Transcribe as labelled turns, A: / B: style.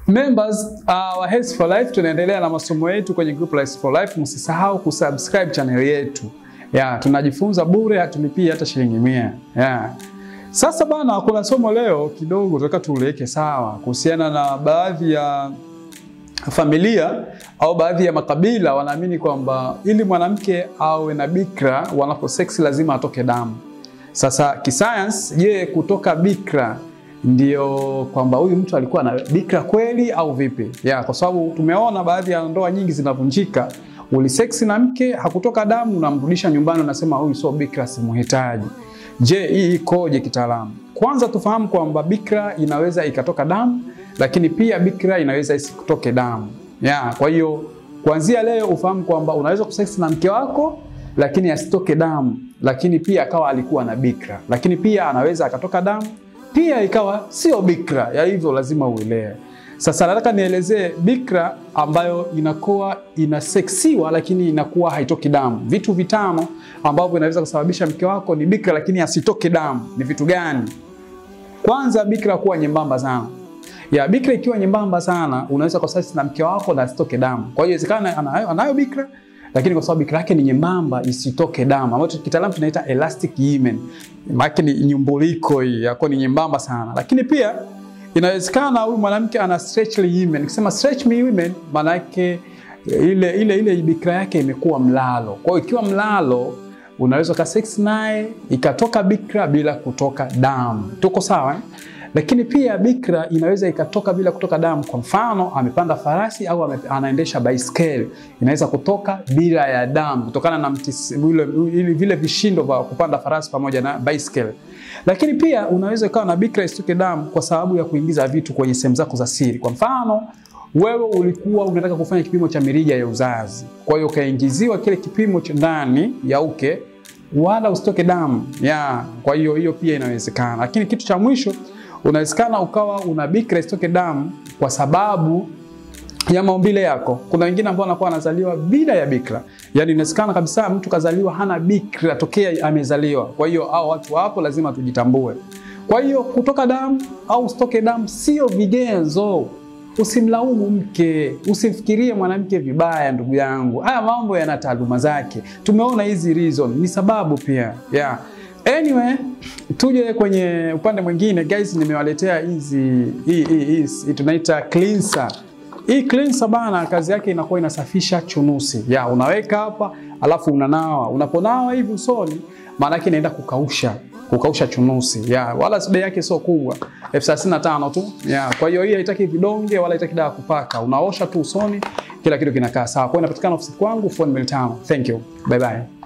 A: Members wa Health for Life, tunaendelea na masomo yetu kwenye group Health for Life. Msisahau kusubscribe channel yetu. Tunajifunza bure, hatulipii hata shilingi 100. Sasa bana, kuna somo leo kidogo tunataka tuliweke sawa kuhusiana na baadhi ya familia au baadhi ya makabila wanaamini kwamba ili mwanamke awe na bikra wanapo sex lazima atoke damu. Sasa kisayansi, je, kutoka bikra ndio kwamba huyu mtu alikuwa na bikra kweli au vipi? Kwa sababu tumeona baadhi ya ndoa nyingi zinavunjika, uliseksi na mke hakutoka damu, unamrudisha nyumbani, unasema huyu sio bikra, simuhitaji. Je, hii ikoje kitaalamu? Kwanza tufahamu kwamba bikra inaweza ikatoka damu, lakini pia bikra inaweza isitoke damu. Kwa hiyo kuanzia leo ufahamu kwamba unaweza kuseksi na mke wako lakini asitoke damu, lakini pia akawa alikuwa na bikra, lakini pia anaweza akatoka damu pia ikawa sio bikra. Hivyo lazima uelewe. Sasa nataka nielezee bikra ambayo inakuwa inaseksiwa lakini inakuwa haitoki damu. Vitu vitano ambavyo vinaweza kusababisha mke wako ni bikra lakini asitoke damu ni vitu gani? Kwanza, bikra kuwa nyembamba sana. Bikra ikiwa nyembamba sana, unaweza kuseksi na mke wako na asitoke damu. Kwa hiyo inawezekana anayo bikra, lakini kwa sababu bikra yake ni nyembamba isitoke damu, ambacho kitaalamu tunaita elastic hymen. Maana ni nyumbuliko hii, yako ni nyembamba sana. Lakini pia inawezekana huyu mwanamke ana stretch hymen. Nikisema stretch hymen, maana yake ile bikra yake imekuwa mlalo. Kwa hiyo ikiwa mlalo, unaweza ka sex naye ikatoka bikra bila kutoka damu. Tuko sawa? Lakini pia bikra inaweza ikatoka bila kutoka damu. Kwa mfano, amepanda farasi au anaendesha baiskeli, inaweza kutoka bila ya damu kutokana na vile vishindo vya kupanda farasi pamoja na baiskeli. Lakini pia unaweza ikawa na bikra isitoke damu kwa sababu ya kuingiza vitu kwenye sehemu zako za siri. Kwa mfano, wewe ulikuwa unataka kufanya kipimo cha mirija ya uzazi, kwa hiyo ukaingiziwa kile kipimo ndani ya uke wala usitoke damu. Kwa hiyo pia inawezekana. Lakini kitu cha mwisho, unawezekana ukawa una bikra isitoke damu kwa sababu ya maumbile yako. Kuna wengine ambao wanakuwa wanazaliwa bila ya bikra. Inawezekana kabisa mtu kazaliwa hana bikra tokea amezaliwa. Kwa hiyo hao watu hapo lazima tujitambue. Kwa hiyo kutoka damu au usitoke damu sio vigezo. Usimlaumu mke, usimfikirie mwanamke vibaya ndugu yangu. Haya mambo yana taaluma zake. Tumeona hizi reason, ni sababu pia. Anyway, tuje kwenye upande mwingine guys, nimewaletea hii tunaita cleanser. Hii cleanser bana, kazi yake inakuwa inasafisha chunusi. Unaweka hapa, alafu unanawa. Unaponawa hivi usoni, maana yake inaenda kukausha chunusi. Wala bei yake sio kubwa, 35,000 tu. Kwa hiyo hii haitaki vidonge wala haitaki dawa kupaka. Unaosha tu usoni, kila kitu kinakaa sawa. Kwa hiyo inapatikana ofisi kwangu, phone 5. Thank you. Bye bye.